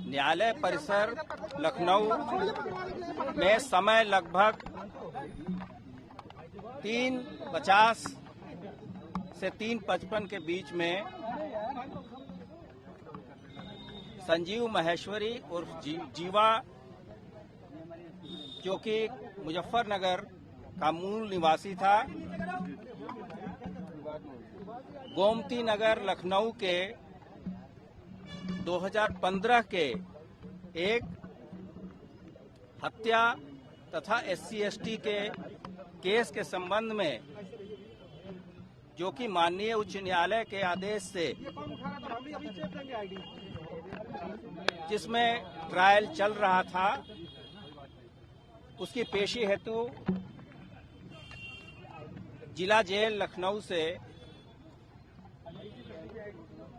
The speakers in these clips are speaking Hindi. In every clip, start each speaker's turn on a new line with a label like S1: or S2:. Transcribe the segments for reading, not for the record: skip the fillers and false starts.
S1: न्यायालय परिसर लखनऊ में समय लगभग 3:50 से 3:55 के बीच में संजीव माहेश्वरी उर्फ जीवा, जो कि मुजफ्फरनगर का मूल निवासी था, गोमती नगर लखनऊ के 2015 के एक हत्या तथा SC/ST के केस के संबंध में, जो कि माननीय उच्च न्यायालय के आदेश से, जिसमें ट्रायल चल रहा था, उसकी पेशी हेतु जिला जेल लखनऊ से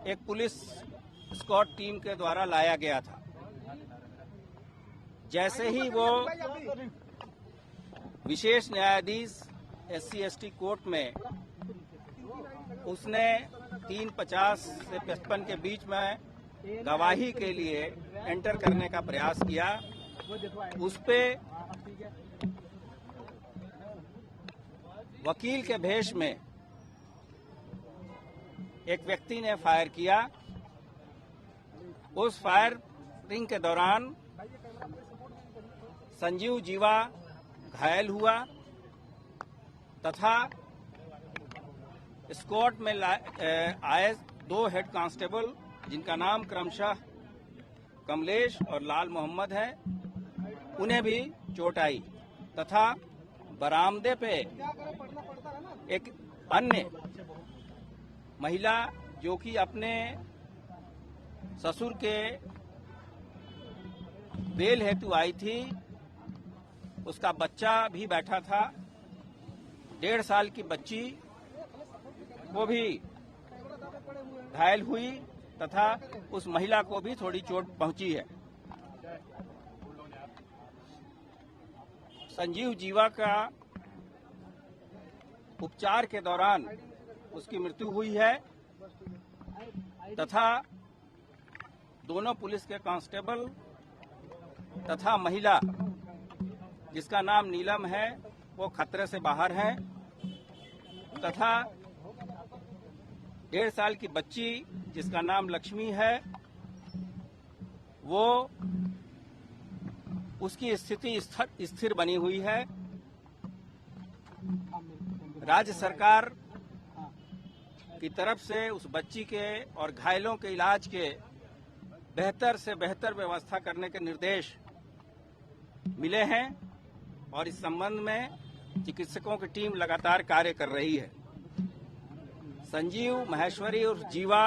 S1: एक पुलिस स्क्वाड टीम के द्वारा लाया गया था। जैसे ही वो विशेष न्यायाधीश SC/ST कोर्ट में उसने 3:50 से 55 के बीच में गवाही के लिए एंटर करने का प्रयास किया, उस पे वकील के भेष में एक व्यक्ति ने फायर किया। उस फायरिंग के दौरान संजीव जीवा घायल हुआ तथा स्क्वाड में आए 2 हेड कांस्टेबल, जिनका नाम क्रमशः कमलेश और लाल मोहम्मद है, उन्हें भी चोट आई तथा बरामदे पे एक अन्य महिला, जो कि अपने ससुर के बेल हेतु आई थी, उसका बच्चा भी बैठा था, 1.5 साल की बच्ची, वो भी घायल हुई तथा उस महिला को भी थोड़ी चोट पहुंची है। संजीव जीवा का उपचार के दौरान उसकी मृत्यु हुई है तथा दोनों पुलिस के कांस्टेबल तथा महिला, जिसका नाम नीलम है, वो खतरे से बाहर है तथा 1.5 साल की बच्ची, जिसका नाम लक्ष्मी है, वो उसकी स्थिति स्थिर बनी हुई है। राज्य सरकार की तरफ से उस बच्ची के और घायलों के इलाज के बेहतर से बेहतर व्यवस्था करने के निर्देश मिले हैं और इस संबंध में चिकित्सकों की टीम लगातार कार्य कर रही है। संजीव माहेश्वरी और जीवा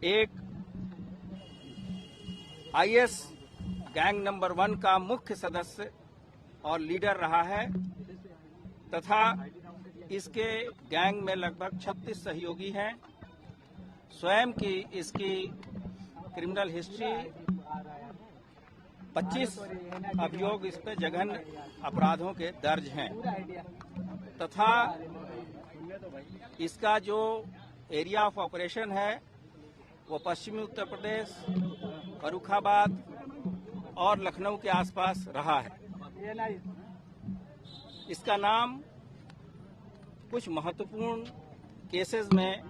S1: एक IS गैंग नंबर 1 का मुख्य सदस्य और लीडर रहा है तथा इसके गैंग में लगभग 36 सहयोगी हैं। स्वयं की इसकी क्रिमिनल हिस्ट्री 25 अभियोग इस पे जघन्य अपराधों के दर्ज हैं तथा इसका जो एरिया ऑफ ऑपरेशन है वो पश्चिमी उत्तर प्रदेश, फर्रुखाबाद और लखनऊ के आसपास रहा है। इसका नाम कुछ महत्वपूर्ण केसेस में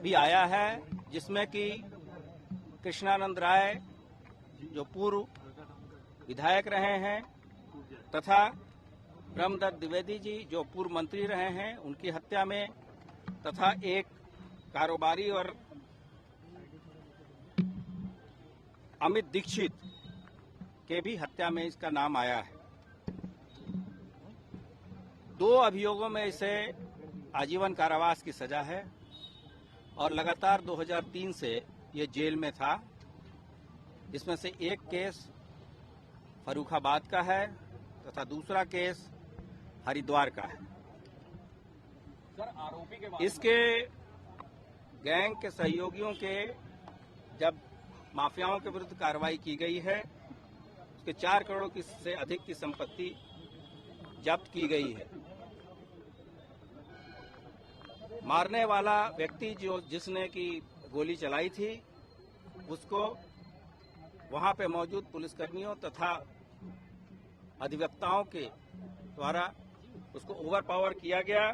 S1: भी आया है, जिसमें कि कृष्णानंद राय, जो पूर्व विधायक रहे हैं, तथा ब्रह्मदत्त द्विवेदी जी, जो पूर्व मंत्री रहे हैं, उनकी हत्या में, तथा एक कारोबारी और अमित दीक्षित के भी हत्या में इसका नाम आया है। 2 अभियोगों में इसे आजीवन कारावास की सजा है और लगातार 2003 से ये जेल में था। इसमें से एक केस फर्रुखाबाद का है तथा दूसरा केस हरिद्वार का है।
S2: सर, आरोपी के
S1: इसके गैंग के सहयोगियों के जब माफियाओं के विरुद्ध कार्रवाई की गई है, उसके 4 करोड़ से अधिक की संपत्ति जब्त की गई है। मारने वाला व्यक्ति जिसने की गोली चलाई थी, उसको वहां पे मौजूद पुलिसकर्मियों तथा अधिवक्ताओं के द्वारा उसको ओवरपावर किया गया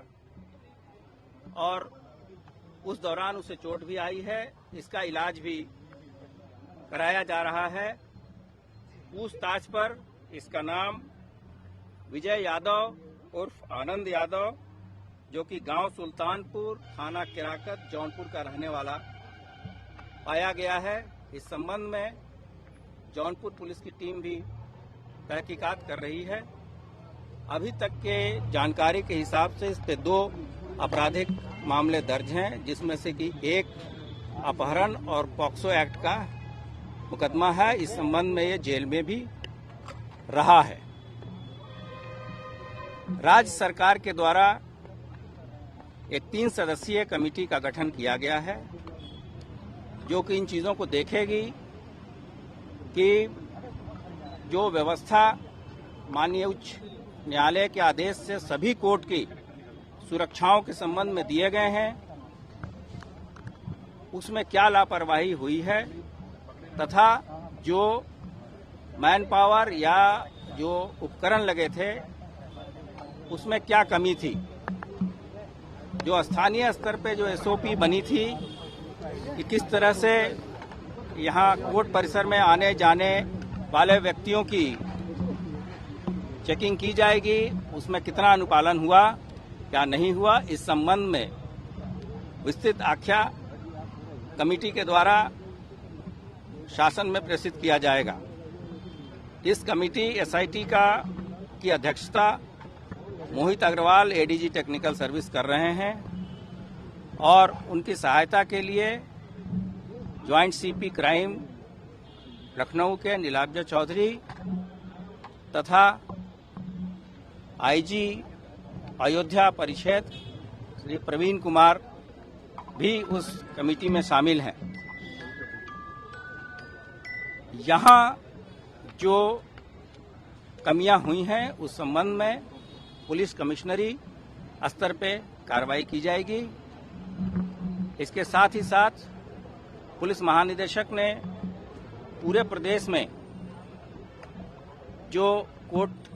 S1: और उस दौरान उसे चोट भी आई है। इसका इलाज भी कराया जा रहा है। पूछताछ पर इसका नाम विजय यादव उर्फ आनंद यादव, जो कि गांव सुल्तानपुर, थाना किराकत, जौनपुर का रहने वाला पाया गया है। इस संबंध में जौनपुर पुलिस की टीम भी तहकीकात कर रही है। अभी तक के जानकारी के हिसाब से इस पे 2 आपराधिक मामले दर्ज हैं, जिसमें से कि एक अपहरण और पॉक्सो एक्ट का मुकदमा है। इस संबंध में ये जेल में भी रहा है। राज्य सरकार के द्वारा एक 3 सदस्यीय कमेटी का गठन किया गया है, जो कि इन चीजों को देखेगी कि जो व्यवस्था माननीय उच्च न्यायालय के आदेश से सभी कोर्ट की सुरक्षाओं के संबंध में दिए गए हैं, उसमें क्या लापरवाही हुई है तथा जो मैन पावर या जो उपकरण लगे थे उसमें क्या कमी थी। जो स्थानीय स्तर पे जो एसओपी बनी थी कि किस तरह से यहाँ कोर्ट परिसर में आने जाने वाले व्यक्तियों की चेकिंग की जाएगी, उसमें कितना अनुपालन हुआ क्या नहीं हुआ, इस संबंध में विस्तृत आख्या कमेटी के द्वारा शासन में प्रेषित किया जाएगा। इस कमेटी एसआईटी की अध्यक्षता Mohit Agarwal ADG technical service कर रहे हैं और उनकी सहायता के लिए ज्वाइंट सीपी क्राइम लखनऊ के नीलाब्ज चौधरी तथा आईजी अयोध्या परिक्षेत्र श्री प्रवीण कुमार भी उस कमेटी में शामिल हैं। यहाँ जो कमियां हुई हैं उस संबंध में पुलिस कमिश्नरी स्तर पे कार्रवाई की जाएगी। इसके साथ ही साथ पुलिस महानिदेशक ने पूरे प्रदेश में जो कोर्ट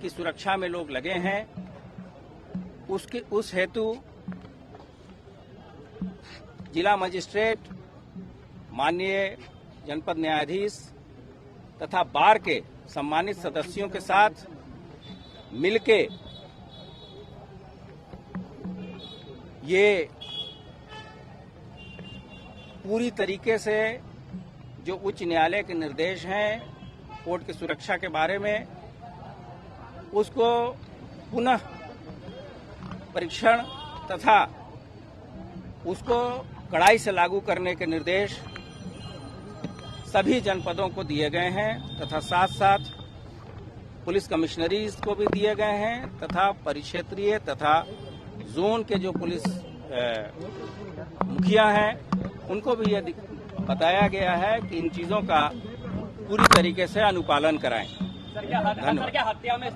S1: की सुरक्षा में लोग लगे हैं उस हेतु जिला मजिस्ट्रेट, माननीय जनपद न्यायाधीश तथा बार के सम्मानित सदस्यों के साथ मिलके ये पूरी तरीके से जो उच्च न्यायालय के निर्देश हैं कोर्ट की सुरक्षा के बारे में, उसको पुनः परीक्षण तथा उसको कड़ाई से लागू करने के निर्देश सभी जनपदों को दिए गए हैं तथा साथ साथ पुलिस कमिश्नरीज को भी दिए गए हैं तथा परिक्षेत्रीय तथा जोन के जो पुलिस मुखिया हैं उनको भी ये बताया गया है कि इन चीजों का पूरी तरीके से अनुपालन कराएं।
S2: सर क्या हत्या में